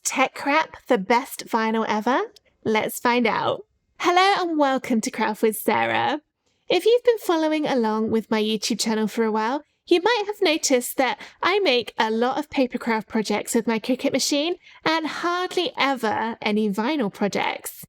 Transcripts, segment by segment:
Tech Crap the best vinyl ever? Let's find out. Hello and welcome to Craft with Sarah. If you've been following along with my YouTube channel for a while, you might have noticed that I make a lot of papercraft projects with my Cricut machine and hardly ever any vinyl projects.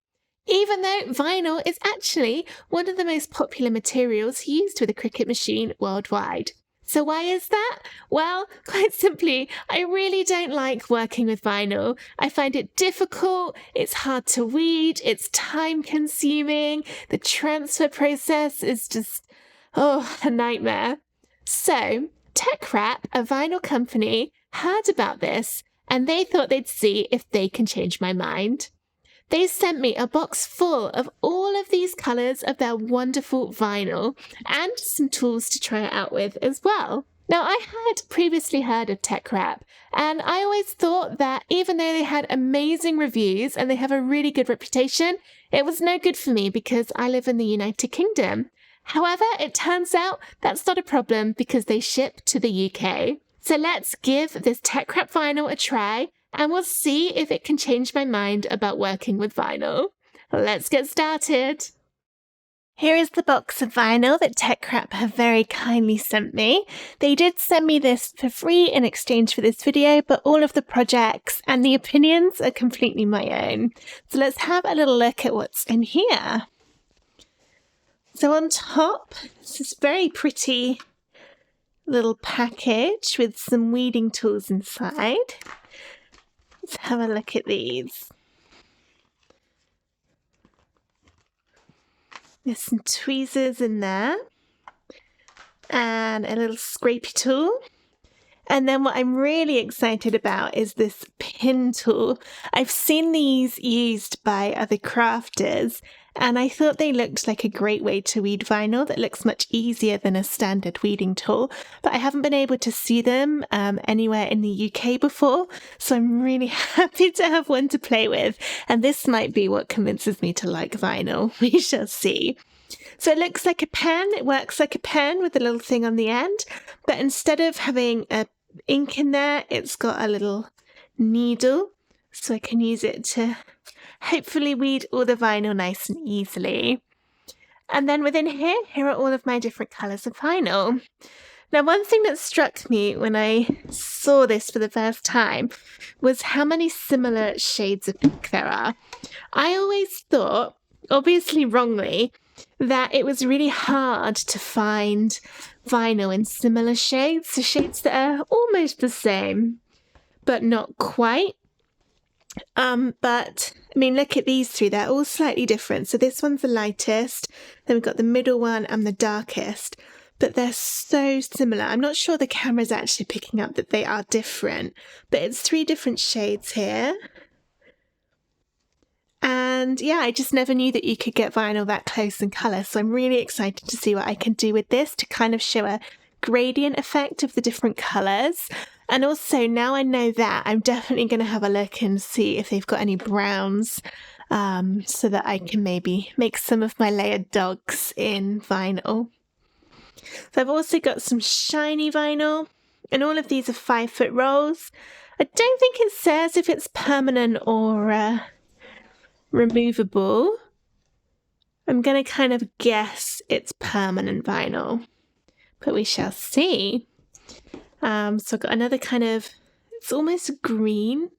Even though vinyl is actually one of the most popular materials used with a Cricut machine worldwide. So why is that? Well, quite simply, I really don't like working with vinyl. I find it difficult, it's hard to weed, it's time consuming, the transfer process is just, a nightmare. So, TechWrap, a vinyl company, heard about this and they thought they'd see if they can change my mind. They sent me a box full of all of these colours of their wonderful vinyl and some tools to try it out with as well. Now, I had previously heard of TechWrap, and I always thought that even though they had amazing reviews and they have a really good reputation, it was no good for me because I live in the United Kingdom. However, it turns out that's not a problem because they ship to the UK. So let's give this TechWrap vinyl a try and we'll see if it can change my mind about working with vinyl. Let's get started. Here is the box of vinyl that TechWrap have very kindly sent me. They did send me this for free in exchange for this video, but all of the projects and the opinions are completely my own. So let's have a little look at what's in here. So on top, this is very pretty little package with some weeding tools inside. Let's have a look at these. There's some tweezers in there and a little scrapey tool. And then what I'm really excited about is this pin tool. I've seen these used by other crafters and I thought they looked like a great way to weed vinyl that looks much easier than a standard weeding tool. But I haven't been able to see them anywhere in the UK before, so I'm really happy to have one to play with. And this might be what convinces me to like vinyl. We shall see. So it looks like a pen. It works like a pen with a little thing on the end. But instead of having a ink in there, it's got a little needle. So I can use it to hopefully weed all the vinyl nice and easily. And then within here are all of my different colours of vinyl. Now, one thing that struck me when I saw this for the first time was how many similar shades of pink there are. I always thought, obviously wrongly, that it was really hard to find vinyl in similar shades, so shades that are almost the same, but not quite. But I mean, look at these three, they're all slightly different. So this one's the lightest, then we've got the middle one and the darkest, but they're so similar. I'm not sure the camera's actually picking up that they are different, but it's three different shades here. And yeah, I just never knew that you could get vinyl that close in colour. So I'm really excited to see what I can do with this to kind of show a gradient effect of the different colours. And also, now I know that, I'm definitely going to have a look and see if they've got any browns so that I can maybe make some of my layered dogs in vinyl. So I've also got some shiny vinyl, and all of these are 5-foot rolls. I don't think it says if it's permanent or removable. I'm going to kind of guess it's permanent vinyl, but we shall see. So I've got another kind of, it's almost green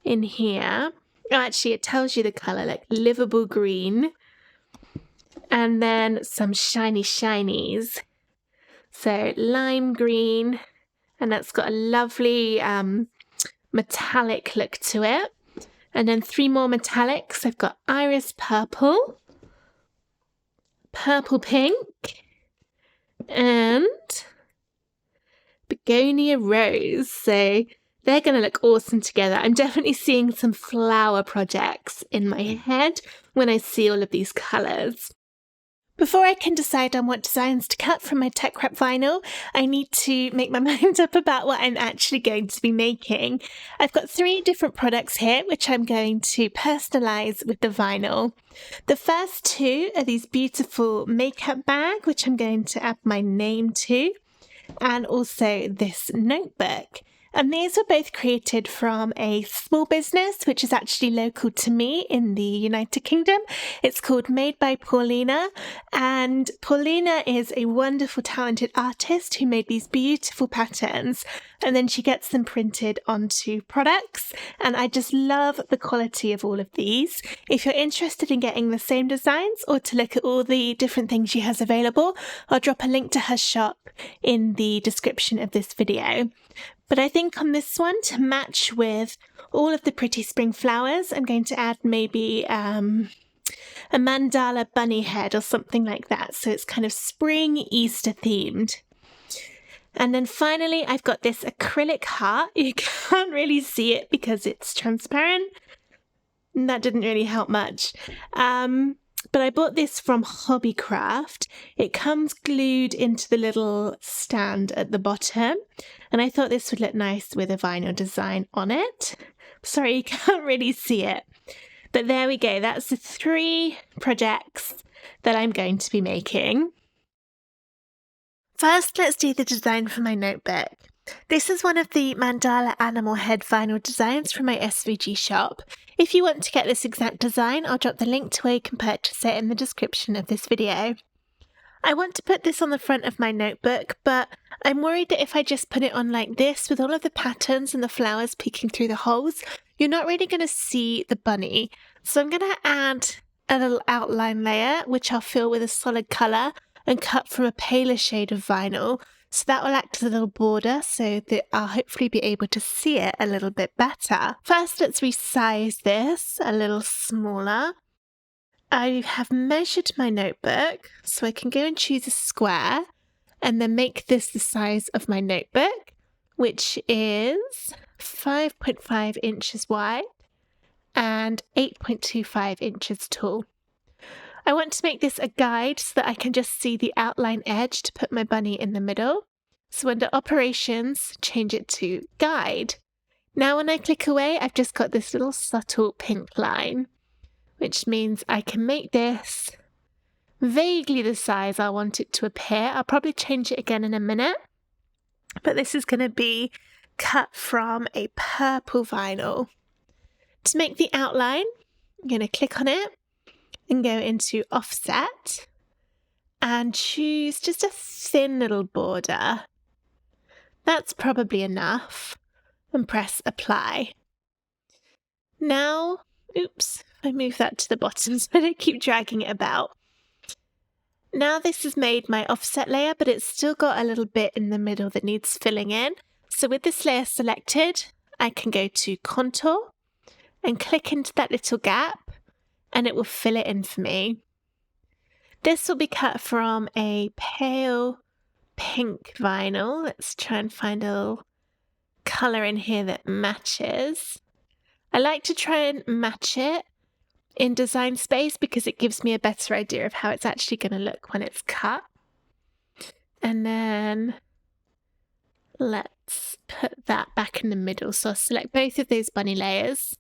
in here. Oh, actually, it tells you the colour, like livable green. And then some shiny shinies. So lime green, and that's got a lovely metallic look to it. And then 3 more metallics. I've got iris purple, purple pink, and begonia rose. So they're going to look awesome together. I'm definitely seeing some flower projects in my head when I see all of these colours. Before I can decide on what designs to cut from my TechWrap vinyl, I need to make my mind up about what I'm actually going to be making. I've got 3 different products here, which I'm going to personalise with the vinyl. The first 2 are these beautiful makeup bag, which I'm going to add my name to, and also this notebook. And these were both created from a small business, which is actually local to me in the United Kingdom. It's called Made by Paulina. And Paulina is a wonderful, talented artist who made these beautiful patterns. And then she gets them printed onto products. And I just love the quality of all of these. If you're interested in getting the same designs or to look at all the different things she has available, I'll drop a link to her shop in the description of this video. But I think on this one, to match with all of the pretty spring flowers, I'm going to add maybe a mandala bunny head or something like that. So it's kind of spring Easter themed. And then finally, I've got this acrylic heart. You can't really see it because it's transparent. And that didn't really help much. But I bought this from Hobbycraft. It comes glued into the little stand at the bottom. And I thought this would look nice with a vinyl design on it. Sorry, you can't really see it. But there we go. That's the 3 projects that I'm going to be making. First, let's do the design for my notebook. This is one of the mandala animal head vinyl designs from my SVG shop. If you want to get this exact design, I'll drop the link to where you can purchase it in the description of this video. I want to put this on the front of my notebook, but I'm worried that if I just put it on like this with all of the patterns and the flowers peeking through the holes, you're not really going to see the bunny. So I'm going to add a little outline layer, which I'll fill with a solid colour and cut from a paler shade of vinyl. So that will act as a little border so that I'll hopefully be able to see it a little bit better. First, let's resize this a little smaller. I have measured my notebook, so I can go and choose a square and then make this the size of my notebook, which is 5.5 inches wide and 8.25 inches tall. I want to make this a guide so that I can just see the outline edge to put my bunny in the middle. So under operations, change it to guide. Now when I click away, I've just got this little subtle pink line, which means I can make this vaguely the size I want it to appear. I'll probably change it again in a minute, but this is going to be cut from a purple vinyl. To make the outline, I'm going to click on it and go into offset and choose just a thin little border. That's probably enough, and press apply. Now, oops, I move that to the bottom so I don't keep dragging it about. Now this has made my offset layer, but it's still got a little bit in the middle that needs filling in. So with this layer selected, I can go to contour and click into that little gap, and it will fill it in for me. This will be cut from a pale pink vinyl. Let's try and find a little colour in here that matches. I like to try and match it in Design Space because it gives me a better idea of how it's actually going to look when it's cut. And then let's put that back in the middle. So I'll select both of those bunny layers,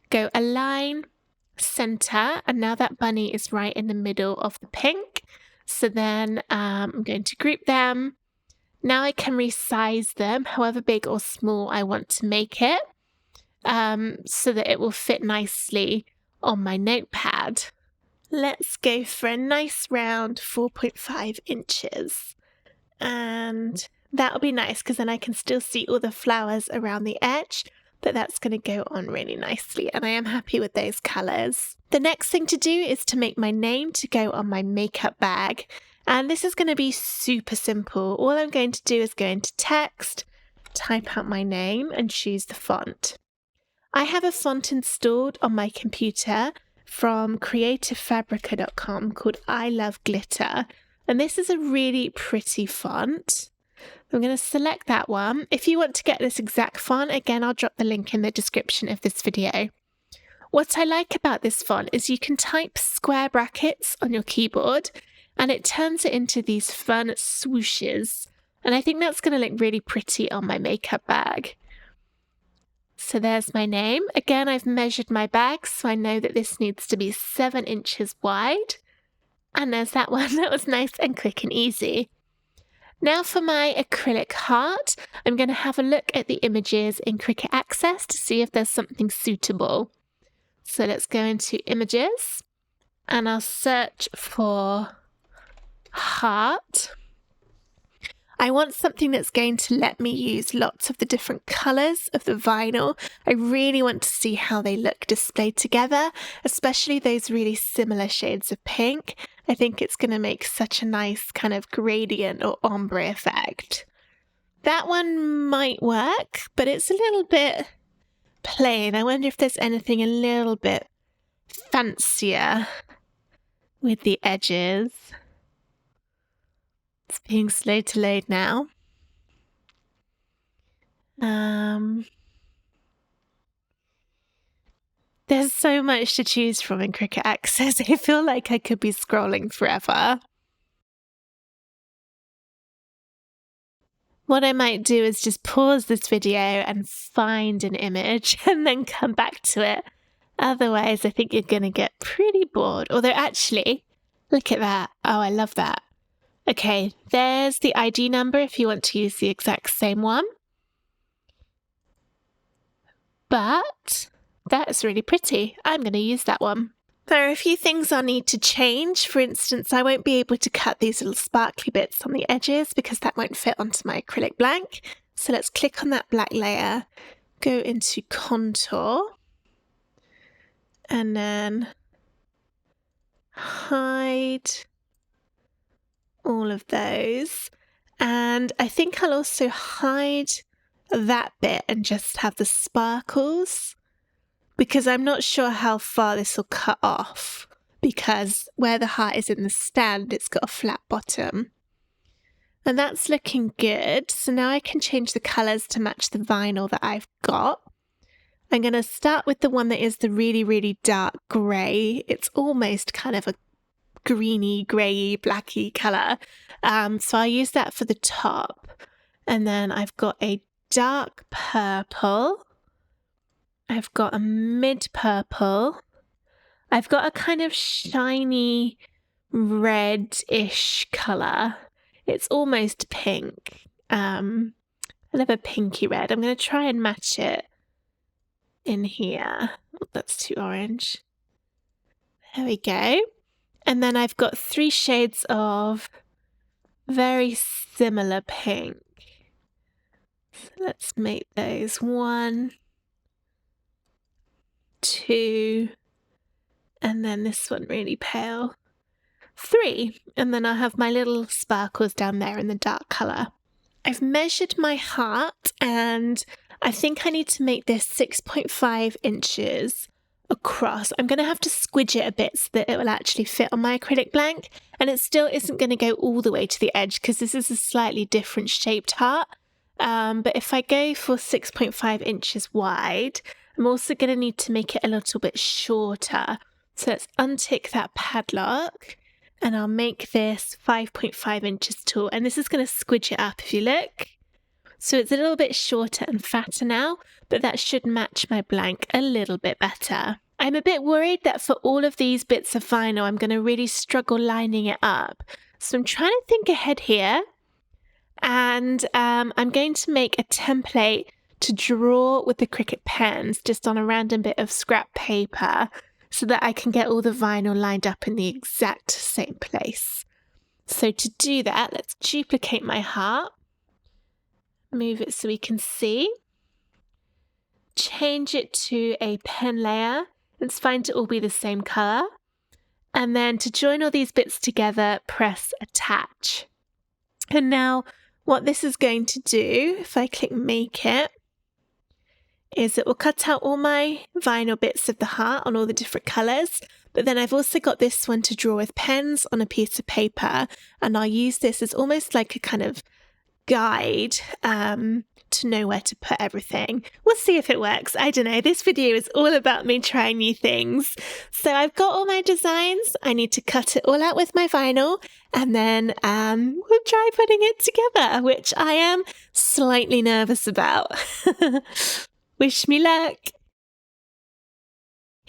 go align, center, and now that bunny is right in the middle of the pink. So then I'm going to group them. Now I can resize them however big or small I want to make it, so that it will fit nicely on my notepad. Let's go for a nice round 4.5 inches. And that'll be nice because then I can still see all the flowers around the edge, but that's going to go on really nicely, and I am happy with those colours. The next thing to do is to make my name to go on my makeup bag, and this is going to be super simple. All I'm going to do is go into text, type out my name and choose the font. I have a font installed on my computer from creativefabrica.com called I Love Glitter, and this is a really pretty font. I'm going to select that one. If you want to get this exact font, again, I'll drop the link in the description of this video. What I like about this font is you can type square brackets on your keyboard and it turns it into these fun swooshes. And I think that's going to look really pretty on my makeup bag. So there's my name. Again, I've measured my bag, so I know that this needs to be 7 inches wide. And there's that one. That was nice and quick and easy. Now for my acrylic heart, I'm going to have a look at the images in Cricut Access to see if there's something suitable. So let's go into images and I'll search for heart. I want something that's going to let me use lots of the different colours of the vinyl. I really want to see how they look displayed together, especially those really similar shades of pink. I think it's going to make such a nice kind of gradient or ombre effect. That one might work, but it's a little bit plain. I wonder if there's anything a little bit fancier with the edges. It's being slow to load now. There's so much to choose from in Cricut Access. I feel like I could be scrolling forever. What I might do is just pause this video and find an image and then come back to it. Otherwise, I think you're going to get pretty bored. Although actually, look at that. Oh, I love that. Okay, there's the ID number if you want to use the exact same one. But that is really pretty. I'm going to use that one. There are a few things I'll need to change. For instance, I won't be able to cut these little sparkly bits on the edges because that won't fit onto my acrylic blank. So let's click on that black layer, go into contour, and then hide all of those. And I think I'll also hide that bit and just have the sparkles, because I'm not sure how far this will cut off, because where the heart is in the stand, it's got a flat bottom. And that's looking good. So now I can change the colours to match the vinyl that I've got. I'm going to start with the one that is the really, really dark grey. It's almost kind of a greeny, grey, blacky colour. So I'll use that for the top. And then I've got a dark purple. I've got a mid purple. I've got a kind of shiny red-ish colour. It's almost pink. I love a pinky red. I'm going to try and match it in here. Oh, that's too orange. There we go. And then I've got 3 shades of very similar pink. So let's make those 1, 2, and then this one really pale, 3. And then I'll have my little sparkles down there in the dark colour. I've measured my heart and I think I need to make this 6.5 inches across. I'm going to have to squidge it a bit so that it will actually fit on my acrylic blank, and it still isn't going to go all the way to the edge because this is a slightly different shaped heart. But if I go for 6.5 inches wide, I'm also going to need to make it a little bit shorter. So let's untick that padlock and I'll make this 5.5 inches tall, and this is going to squidge it up if you look. So it's a little bit shorter and fatter now, but that should match my blank a little bit better. I'm a bit worried that for all of these bits of vinyl, I'm going to really struggle lining it up. So I'm trying to think ahead here, and I'm going to make a template to draw with the Cricut pens just on a random bit of scrap paper so that I can get all the vinyl lined up in the exact same place. So to do that, let's duplicate my heart. Move it so we can see. Change it to a pen layer. It's fine to all be the same colour. And then to join all these bits together, press attach. And now what this is going to do, if I click make it, is it will cut out all my vinyl bits of the heart on all the different colours. But then I've also got this one to draw with pens on a piece of paper. And I'll use this as almost like a kind of guide to know where to put everything. We'll see if it works. I don't know. This video is all about me trying new things. So I've got all my designs. I need to cut it all out with my vinyl, and then we'll try putting it together, which I am slightly nervous about. Wish me luck.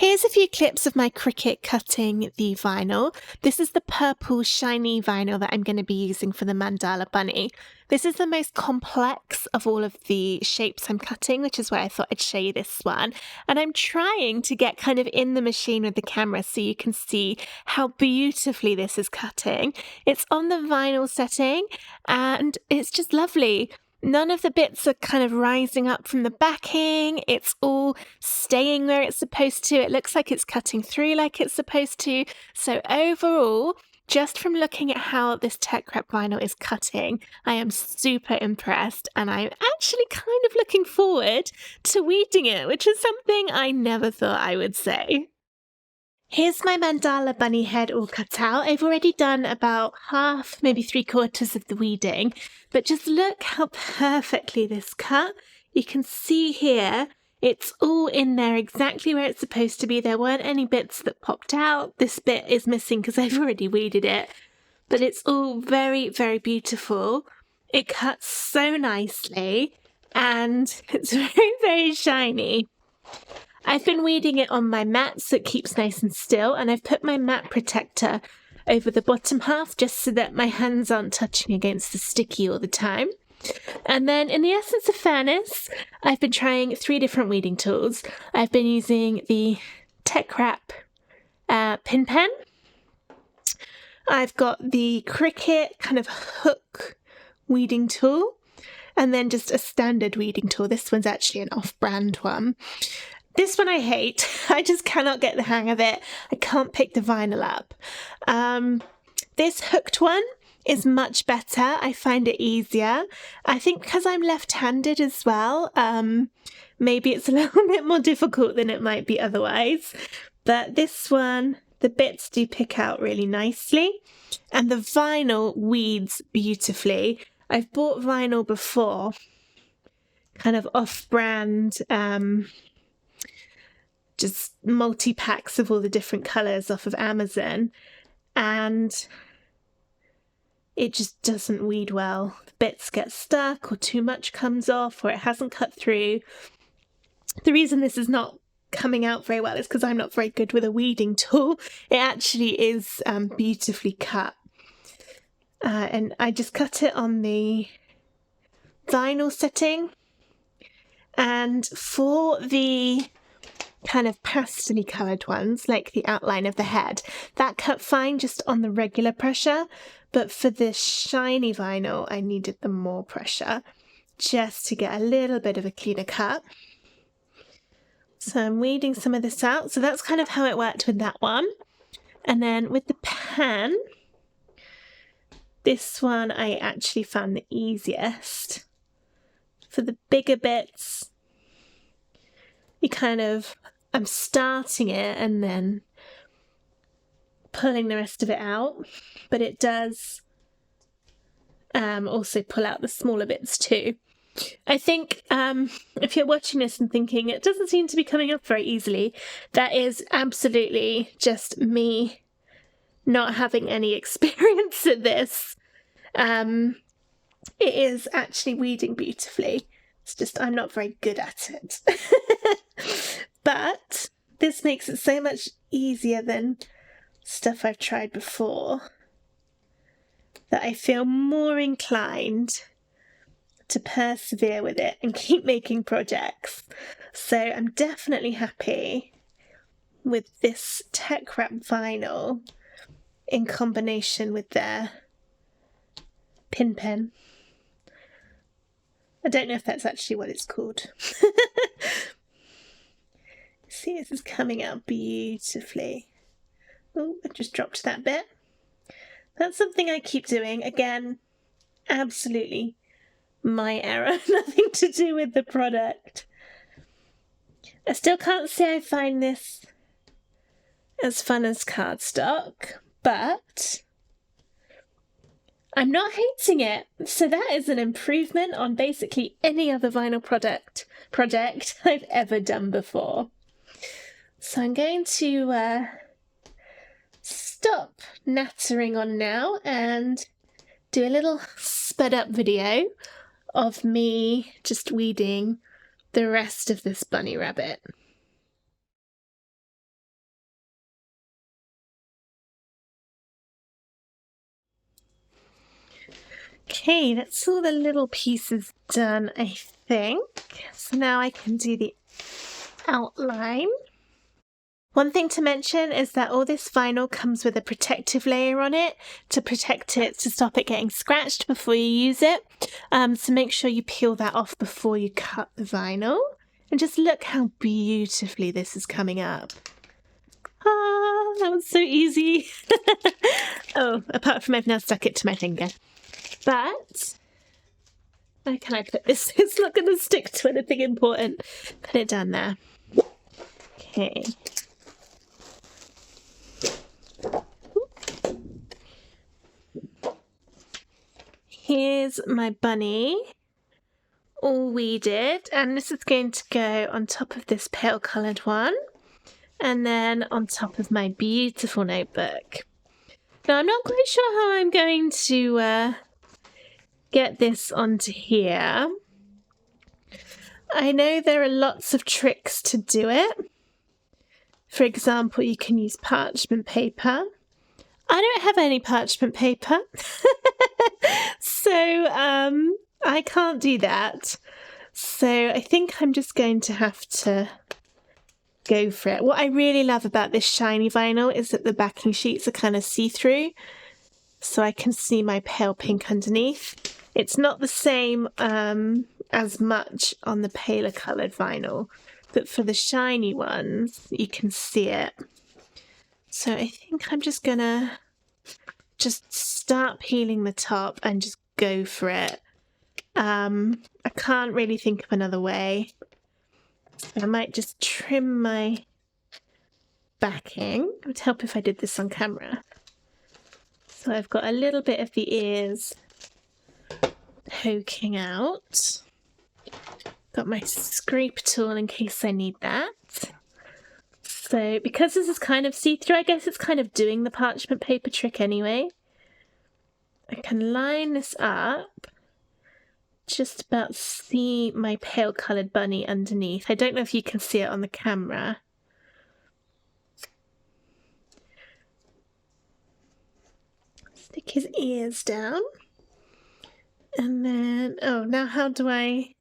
Here's a few clips of my Cricut cutting the vinyl. This is the purple shiny vinyl that I'm going to be using for the mandala bunny. This is the most complex of all of the shapes I'm cutting, which is why I thought I'd show you this one. And I'm trying to get kind of in the machine with the camera so you can see how beautifully this is cutting. It's on the vinyl setting and it's just lovely. None of the bits are kind of rising up from the backing. It's all staying where it's supposed to. It looks like it's cutting through like it's supposed to. So overall, just from looking at how this Tech Wrap vinyl is cutting, I am super impressed and I'm actually kind of looking forward to weeding it, which is something I never thought I would say. Here's my mandala bunny head all cut out. I've already done about half, maybe 3/4 of the weeding, but just look how perfectly this cut. You can see here, it's all in there exactly where it's supposed to be. There weren't any bits that popped out. This bit is missing because I've already weeded it, but it's all very, very beautiful. It cuts so nicely and it's very, very shiny. I've been weeding it on my mat so it keeps nice and still, and I've put my mat protector over the bottom half just so that my hands aren't touching against the sticky all the time. And then in the essence of fairness, I've been trying 3 different weeding tools. I've been using the Tech Wrap pin pen. I've got the Cricut kind of hook weeding tool, and then just a standard weeding tool. This one's actually an off-brand one. This one I hate. I just cannot get the hang of it. I can't pick the vinyl up. This hooked one is much better. I find it easier. I think because I'm left-handed as well, maybe it's a little bit more difficult than it might be otherwise. But this one, the bits do pick out really nicely, and the vinyl weeds beautifully. I've bought vinyl before, kind of off-brand, just multi-packs of all the different colours off of Amazon, and it just doesn't weed well. The bits get stuck or too much comes off or it hasn't cut through. The reason this is not coming out very well is because I'm not very good with a weeding tool. It actually is beautifully cut. And I just cut it on the vinyl setting, and for the kind of pastel-y coloured ones, like the outline of the head, that cut fine just on the regular pressure, but for the shiny vinyl I needed the more pressure just to get a little bit of a cleaner cut. So I'm weeding some of this out. So that's kind of how it worked with that one. And then with the pen, this one I actually found the easiest. For the bigger bits, I'm starting it and then pulling the rest of it out, but it does also pull out the smaller bits too. I think if you're watching this and thinking it doesn't seem to be coming up very easily, that is absolutely just me not having any experience at this. It is actually weeding beautifully. It's just I'm not very good at it. But this makes it so much easier than stuff I've tried before that I feel more inclined to persevere with it and keep making projects. So I'm definitely happy with this Tech Wrap vinyl in combination with their pin pen. I don't know if that's actually what it's called. See, this is coming out beautifully. Oh, I just dropped that bit. That's something I keep doing. Again, absolutely my error. Nothing to do with the product. I still can't say I find this as fun as cardstock, but I'm not hating it. So that is an improvement on basically any other vinyl project I've ever done before. So I'm going to stop nattering on now and do a little sped up video of me just weeding the rest of this bunny rabbit. Okay, that's all the little pieces done, I think. So now I can do the outline. One thing to mention is that all this vinyl comes with a protective layer on it to protect it, to stop it getting scratched before you use it. So make sure you peel that off before you cut the vinyl. And just look how beautifully this is coming up. Ah, that was so easy. Oh, apart from I've now stuck it to my finger. But where can I put this? It's not going to stick to anything important. Put it down there. Okay. Here's my bunny, all weeded, and this is going to go on top of this pale coloured one, and then on top of my beautiful notebook. Now, I'm not quite sure how I'm going to get this onto here. I know there are lots of tricks to do it. For example, you can use parchment paper. I don't have any parchment paper, so I can't do that. So I think I'm just going to have to go for it. What I really love about this shiny vinyl is that the backing sheets are kind of see-through, so I can see my pale pink underneath. It's not the same as much on the paler coloured vinyl, but for the shiny ones, you can see it. So I think I'm just gonna start peeling the top and just go for it. I can't really think of another way. So I might just trim my backing. It would help if I did this on camera. So I've got a little bit of the ears poking out. Got my scrape tool in case I need that. So because this is kind of see-through, I guess it's kind of doing the parchment paper trick anyway. I can line this up, just about see my pale coloured bunny underneath. I don't know if you can see it on the camera. Stick his ears down. And then, oh, now how do I...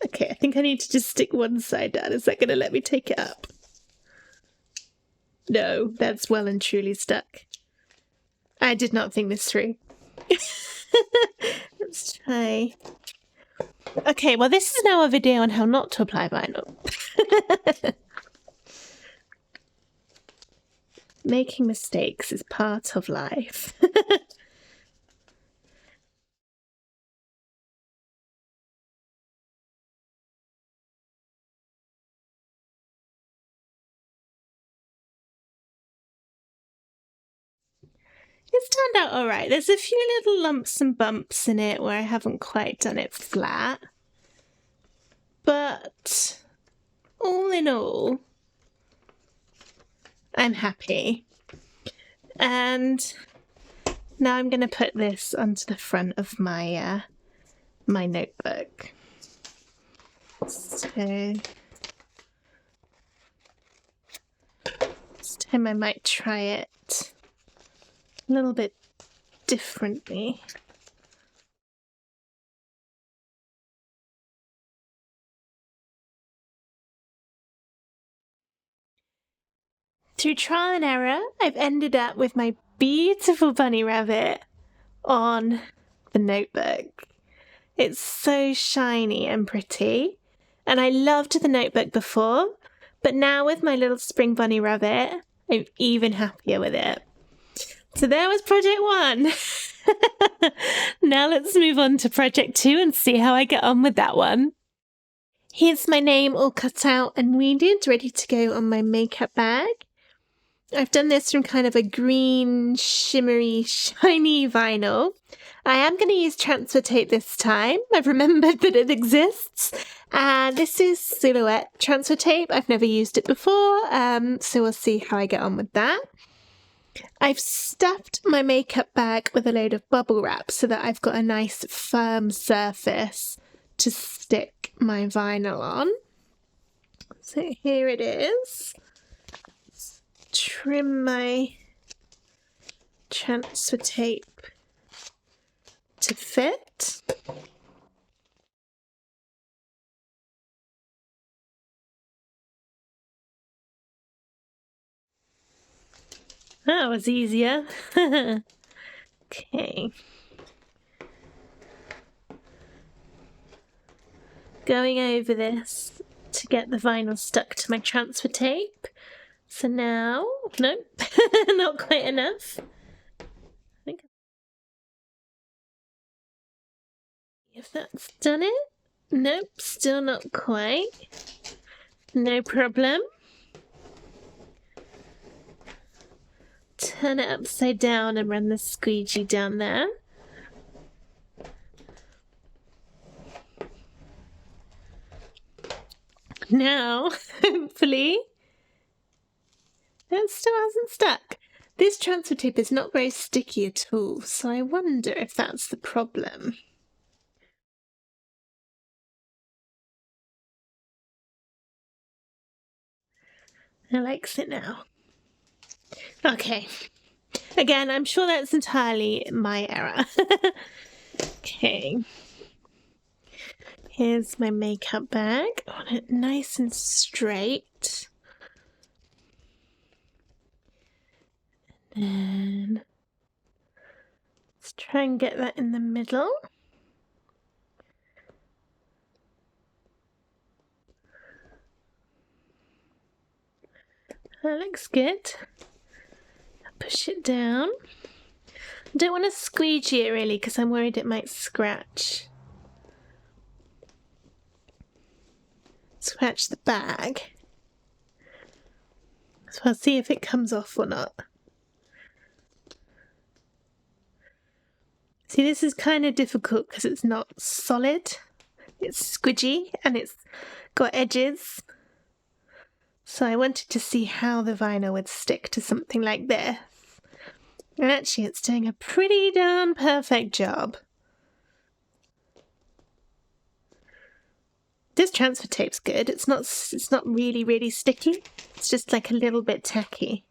Okay, I think I need to just stick one side down. Is that going to let me take it up? No, that's well and truly stuck. I did not think this through. Let's try. Okay, well, this is now a video on how not to apply vinyl. Making mistakes is part of life. It's turned out alright. There's a few little lumps and bumps in it where I haven't quite done it flat. But all in all, I'm happy. And now I'm going to put this onto the front of my my notebook. So this time I might try it a little bit differently. Through trial and error, I've ended up with my beautiful bunny rabbit on the notebook. It's so shiny and pretty, and I loved the notebook before, but now with my little spring bunny rabbit, I'm even happier with it. So there was project 1. Now let's move on to project 2 and see how I get on with that one. Here's my name all cut out and weeded, ready to go on my makeup bag. I've done this from kind of a green, shimmery, shiny vinyl. I am going to use transfer tape this time. I've remembered that it exists. And this is Silhouette transfer tape. I've never used it before, so we'll see how I get on with that. I've stuffed my makeup bag with a load of bubble wrap so that I've got a nice firm surface to stick my vinyl on. So here it is. trim my transfer tape to fit. That was easier. Okay. Going over this to get the vinyl stuck to my transfer tape. So now, nope, not quite enough. I think if that's done it. Nope, still not quite. No problem. Turn it upside down and run the squeegee down there. Now, hopefully, that still hasn't stuck. This transfer tape is not very sticky at all, so I wonder if that's the problem. It likes it now. Okay. Again, I'm sure that's entirely my error. Okay. Here's my makeup bag. I want it nice and straight. And let's try and get that in the middle. That looks good. Push it down. I don't want to squeegee it really because I'm worried it might scratch. Scratch the bag. So I'll see if it comes off or not. See, this is kind of difficult because it's not solid. It's squidgy and it's got edges. So I wanted to see how the vinyl would stick to something like this. And actually it's doing a pretty darn perfect job. This transfer tape's good. It's not really sticky. It's just like a little bit tacky.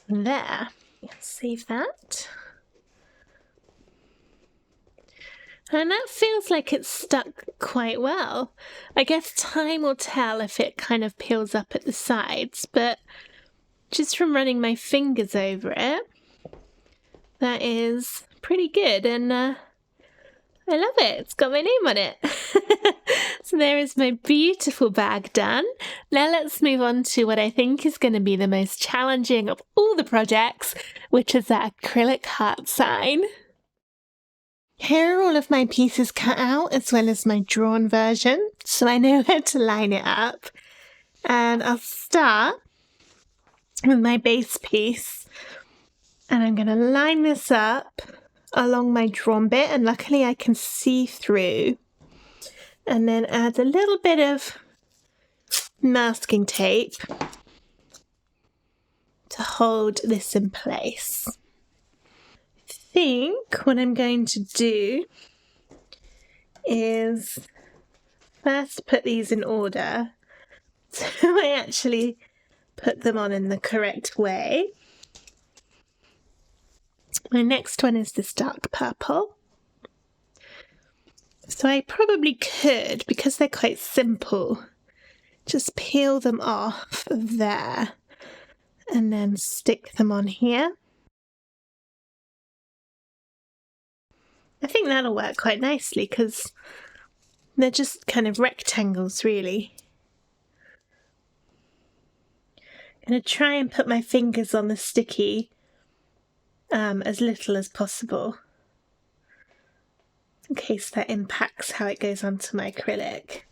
There. Save that. And that feels like it's stuck quite well. I guess time will tell if it kind of peels up at the sides, but just from running my fingers over it, that is pretty good, and I love it. It's got my name on it. So there is my beautiful bag done. Now let's move on to what I think is going to be the most challenging of all the projects, which is that acrylic heart sign. Here are all of my pieces cut out as well as my drawn version, so I know where to line it up. And I'll start with my base piece, and I'm going to line this up along my drawn bit, and luckily I can see through, and then add a little bit of masking tape to hold this in place. I think what I'm going to do is first put these in order so I actually put them on in the correct way. My next one is this dark purple. So I probably could, because they're quite simple, just peel them off of there and then stick them on here. I think that'll work quite nicely because they're just kind of rectangles really. I'm going to try and put my fingers on the sticky as little as possible, in case that impacts how it goes onto my acrylic.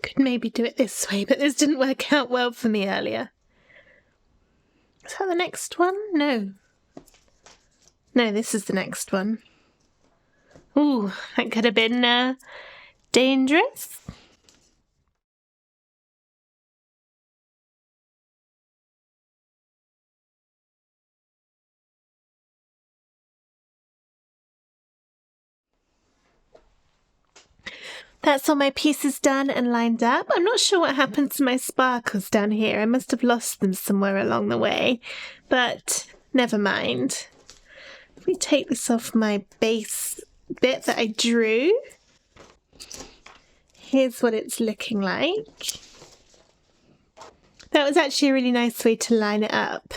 Could maybe do it this way, but this didn't work out well for me earlier. Is that the next one? No. No, this is the next one. Ooh, that could have been dangerous. That's all my pieces done and lined up. I'm not sure what happened to my sparkles down here. I must have lost them somewhere along the way, but never mind. If we take this off my base bit that I drew, here's what it's looking like. That was actually a really nice way to line it up.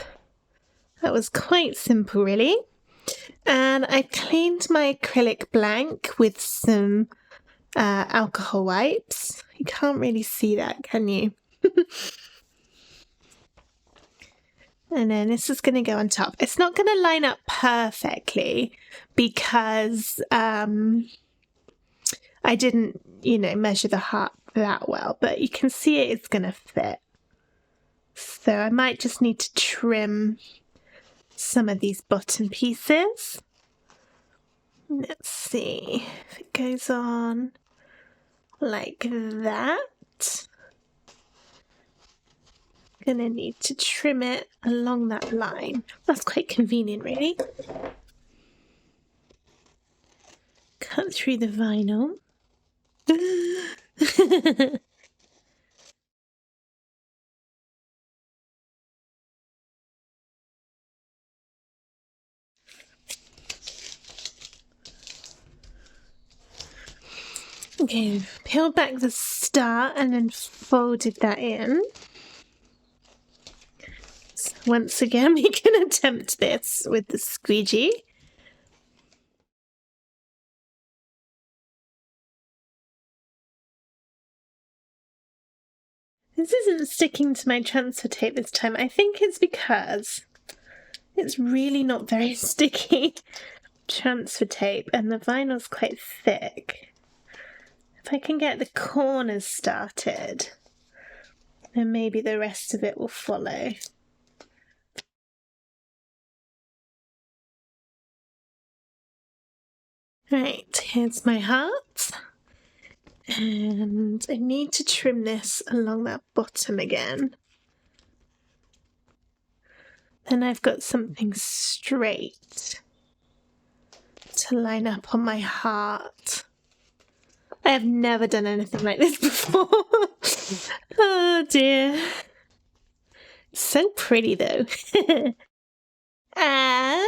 That was quite simple, really. And I cleaned my acrylic blank with some alcohol wipes. You can't really see that, can you? And then this is going to go on top. It's not going to line up perfectly because I didn't, measure the heart that well, but you can see it's going to fit. So I might just need to trim some of these bottom pieces. Let's see if it goes on like that. Gonna need to trim it along that line. That's quite convenient, really. Cut through the vinyl. Okay, peeled back the star and then folded that in. So once again, we can attempt this with the squeegee. This isn't sticking to my transfer tape this time. I think it's because it's really not very sticky transfer tape and the vinyl's quite thick. If I can get the corners started, then maybe the rest of it will follow. Right, here's my heart. And I need to trim this along that bottom again. Then I've got something straight to line up on my heart. I have never done anything like this before. Oh dear. It's so pretty though. And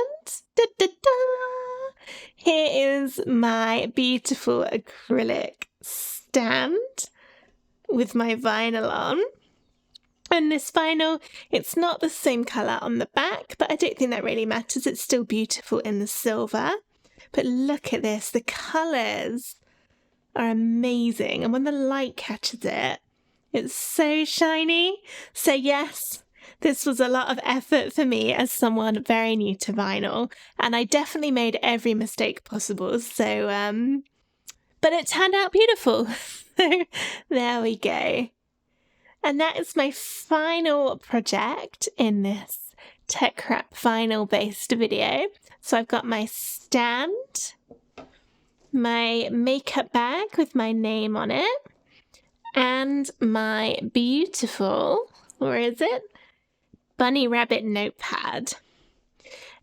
here is my beautiful acrylic stand with my vinyl on. And this vinyl, it's not the same colour on the back, but I don't think that really matters. It's still beautiful in the silver. But look at this, the colours are amazing, and when the light catches it, it's so shiny. So yes, this was a lot of effort for me as someone very new to vinyl, and I definitely made every mistake possible. So but it turned out beautiful. So there we go. And that is my final project in this Tech Wrap vinyl based video. So I've got my stand, my makeup bag with my name on it, and my beautiful, where is it? Bunny Rabbit notepad.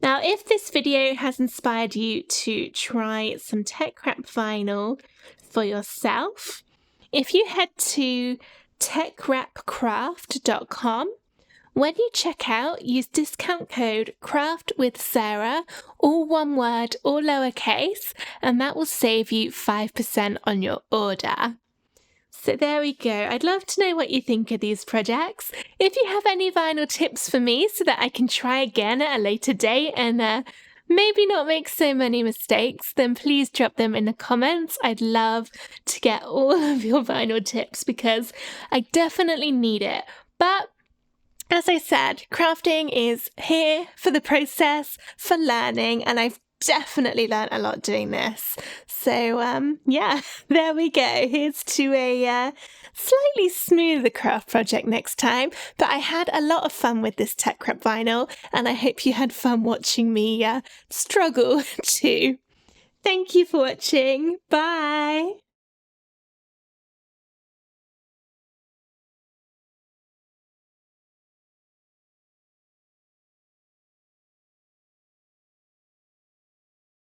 Now, if this video has inspired you to try some Tech Wrap vinyl for yourself, if you head to techwrapcraft.com, when you check out, use discount code CRAFTWITHSarah, all one word, all lowercase, and that will save you 5% on your order. So there we go. I'd love to know what you think of these projects. If you have any vinyl tips for me so that I can try again at a later date and maybe not make so many mistakes, then please drop them in the comments. I'd love to get all of your vinyl tips because I definitely need it. But as I said, crafting is here for the process, for learning, and I've definitely learned a lot doing this. So yeah, there we go. Here's to a slightly smoother craft project next time. But I had a lot of fun with this Tech Wrap vinyl, and I hope you had fun watching me struggle too. Thank you for watching. Bye.